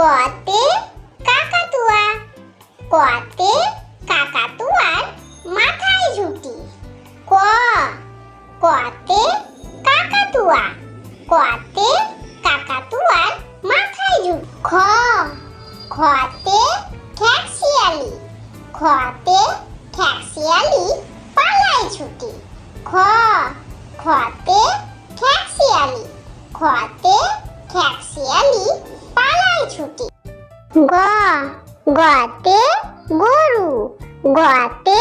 কতে কাকাতুয়া, কতে কাকাতুয়ার মাথায় ঝুঁটি। কতে কাকাতুয়া, কতে কাকাতুয়ার মাথায় ঝুঁটি। খতে খ্যাকশিয়ালি, খতে খ্যাকশিয়ালি পালায় ছুটি। খতে খ্যাকশিয়ালি, খতে খ্যাকশিয়ালি পালায় ছুটি। গতে গরু, গতে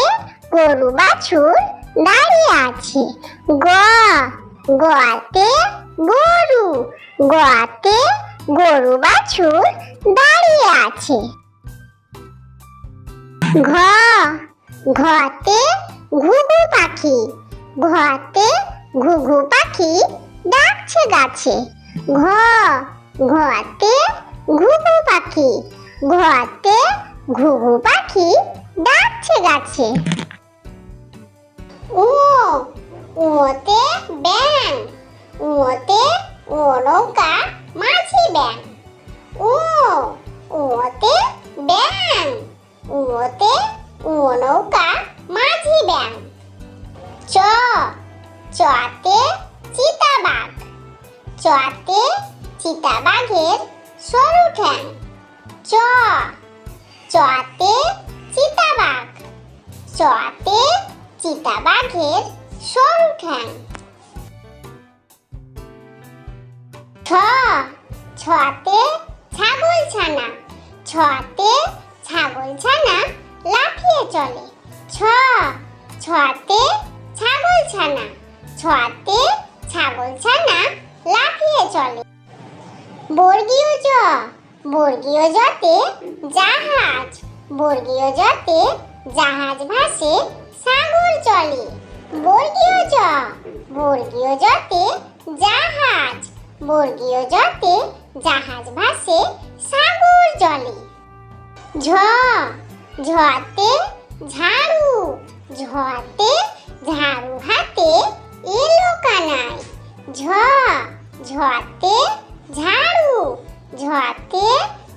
গরু বাছুর দাঁড়িয়ে আছে। গতে গরু, গতে গরু বাছুর দাঁড়িয়ে আছে। ঘতে ঘুঘু পাখি, ঘতে ঘুঘু পাখি ডাকছে গাছে। ঘতে ঘুঘু পাখি, ঘতে ঘুঘু পাখি ডাকছে গাছে। ওতে ব্যাঙ, ওতে ও নৌকা মাঝি ব্যাঙ। ওতে ব্যাঙ, ওতে ও নৌকা মাঝি ব্যাঙ। চতে চিতাবাঘ, চতে চিতাবাঘের সরু ঠ্যাং। চতে চিতাবাঘ, চতে চিতাবাঘের সরু ঠ্যাং। ছতে ছাগল ছানা, ছতে ছাগল ছানা লাফিয়ে চলে। ছতে ছাগল ছানা, ছতে ছাগল ছানা লাফিয়ে চলে। বর্গীয় জ, বর্গীয় জতে জাহাজ, বর্গীয় জতে জাহাজ ভাসে সাগর চলে। বর্গীয় জ, বর্গীয় জতে জাহাজ, বর্গীয় জতে জাহাজ ভাসে সাগর জলে। ঝতে ঝাড়ু, ঝতে ঝাড়ু হাতে এলো কানাই। ঝতে ঝাড়ু, ঝতে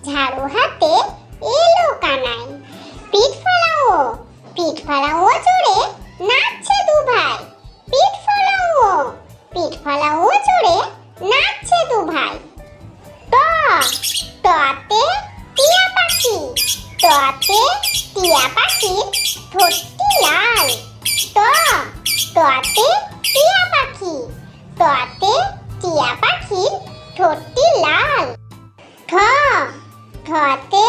ঝাড়ু হাতে এলো কানাই। পিঠ ফেলাও, পিঠ ফেলাও চড়ে নাচছে দু ভাই। পিঠ ফেলাও, পিঠ ফেলাও চড়ে নাচছে দু ভাই। টতে টিয়া পাখি, টতে টিয়া পাখির ঠোঁটটি লাল। টতে টিয়া পাখি, টতে টিয়া পাখির ঠোঁটটি লাল। ঠতে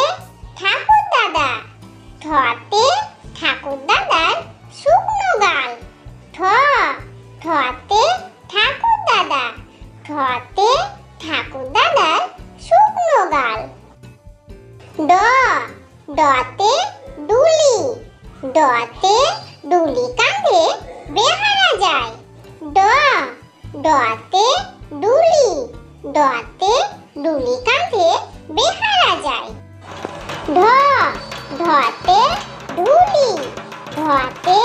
ঠাকুর দাদা, ঠতে ঠাকুর দাদার শুকনো গাল। ঠতে ঠাকুর দাদা, ঠতে ঠাকুর দাদার শুকনো গাল। ডতে ডুলি, ডতে ডুলি কাঁধে বেহারা যায়। ডতে ডুলি, ডতে ডুলি কাঁধে বেহারা যায়। ঢতে ঢুলি, ঢতে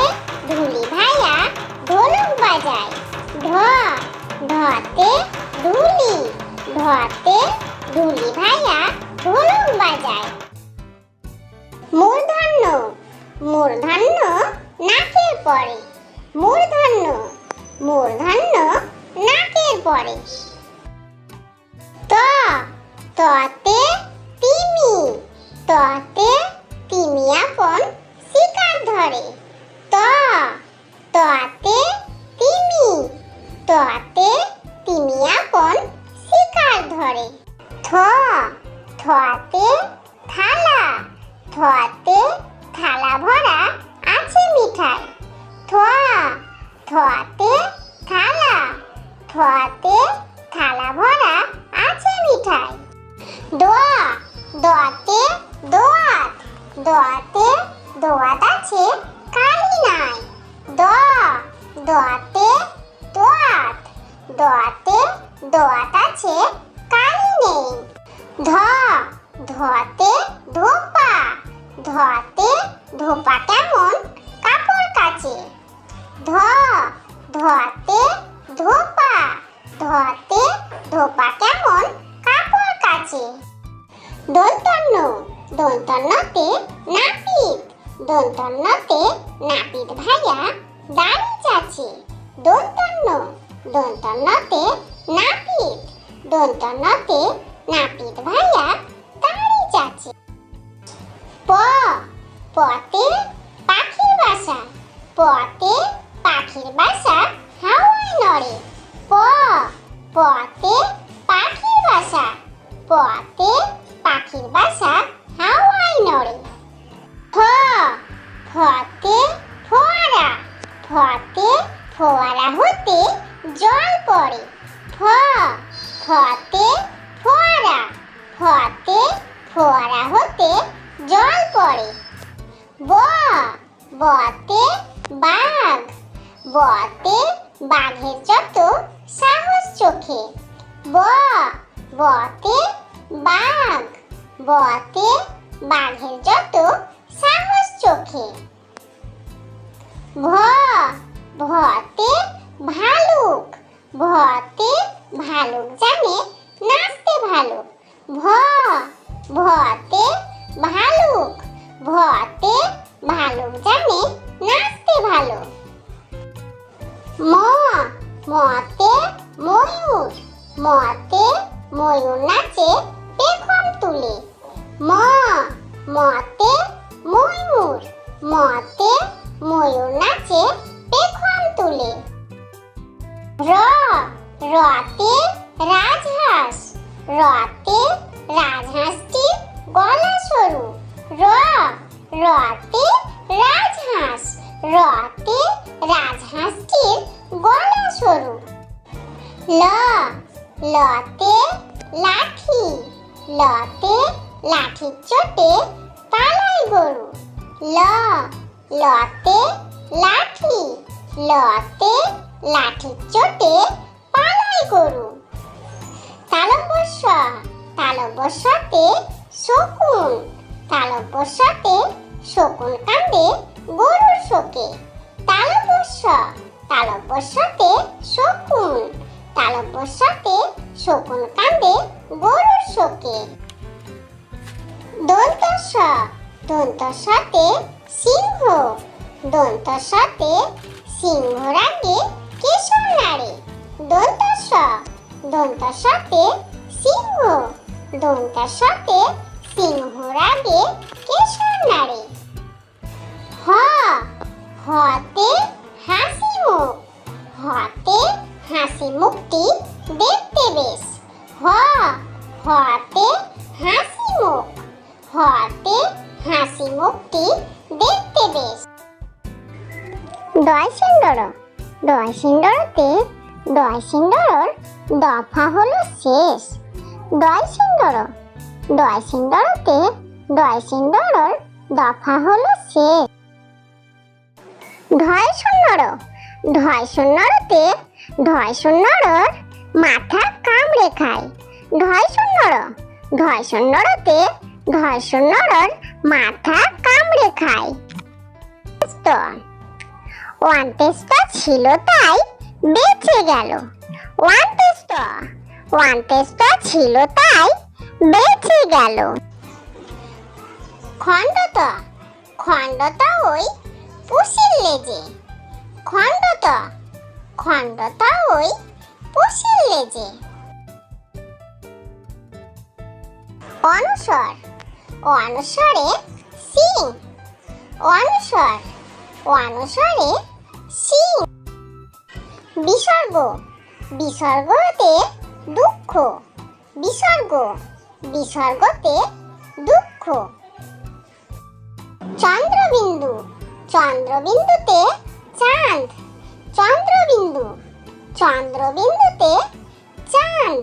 ঢুলি ভাইয়া ঢোলক বাজায়। ঢতে ঢুলি, ঢতে ঢুলি ভাইয়া ঢোলক বাজায়। মূর্ধন্য, মূর্ধন্য নাকের পরে, মূর্ধন্য, মূর্ধন্য নাকের পরে। ততে তিমি, ততে তিমি আপন শিকার ধরে। ততে তিমি, ততে তিমি আপন শিকার ধরে। থতে থালা, থতে থালা ভরা আছে মিঠাই। থতে থালা, থতে থালা ভরা আছে মিঠাই। দতে দোয়াত, দতে দোয়াত আছে কালি নাই। দতে দোয়াত, দতে দোয়াত আছে কালি নেই। ধতে ধোপা, ধতে ধোপা কেমন কাপড় কাচে। ধতে ধোপা, ধতে ধোপা কেমন কাপড় কাচে। দন্তন্য দন্তন্যতে নাপিত দন্তন্যতে নাপিত ভাইয়া দাড়ি চাচে দন্তন্য দন্তন্যতে নাপিত দন্তন্যতে নাপিত ভাইয়া দাড়ি চাচে। প পতে পাখির বাসা পতে পাখির বাসা হাওয়ায় নড়ে প পতে পাখির বাসা পতে পাখির বাসা হাওয়ায় নড়ে। ফ ফতে ফোয়ারা ফতে ফোয়ারা হতে জল পড়ে ফ ফতে ফোয়ারা ফতে ফোয়ারা হতে জল পড়ে। ব বতে বাঘ বতে বাঘের যত সাহস চোখে ব বতে বাঘ বতে বাঘের যত সাহস চোখে। ভ ভতে ভালুক ভতে ভালুক জানে নাচতে ভালো ভ ভতে ভালুক ভতে ভালুক জানে নাচতে ভালো। ম মতে ময়ূর মতে ময়ূর নাচে পেখম তুলে ম মতে ময়ূর মতে ময়ূর নাচে পেখম তুলে। র রতে রাজহাঁস রতে রাজহাঁসটির গলা সরু র রতে রাজহাঁস রতে রাজহাঁসটির গলা সরু। ল লতে লাঠি লতে লাঠির চোটে পালায় গরু ল লতে লাঠি লতে লাঠির চোটে পালায় গরু। তালব্য তালব্যতে শকুন তালব্যতে শকুন কাঁদে গরুর শোকে তালব্য তালব্যতে শকুন তালব্যতে শকুন কাঁদে গরুর শোকে। দন্তস্বতে সিংহ দন্তস্বতে সিংহ রাগে কেশর নাড়ে দন্তস্বতে সিংহ দন্তস্বতে সিংহ রাগে কেশর নাড়ে। হ হতে হাসি মুখ হতে হাসি মুখটি দেখতে বেশ হ হতে হাসি মুখ হতে হাসি মুখটি দেখতে বেশ। ডয়সিন্দরতে ডয়সিন্দরর দফা হলো শেষ ডয়সিন্দরতে ডয়সিন্দরর দফা হলো শেষ। ঢয়সুন্নরতে ঢয়সুন্নরর মাথা কামড়ে খায় ঢয়সুন্নরতে ঢয়সুন্নরর মাথা কামড়ে খায়। ওয়ান্টেস্ট ছিল তাই বেঁচে গেল ওয়ান্টেস্ট ছিল তাই বেঁচে গেল। খণ্ডত ওই পুষির লেজে খণ্ডত ওই পুষির লেজে। অনুসরে সিং অনুসরে সিং। বিসর্গতে দুঃখ বিসর্গতে দুঃখ। চন্দ্রবিন্দুতে চাঁদ চন্দ্রবিন্দুতে চাঁদ।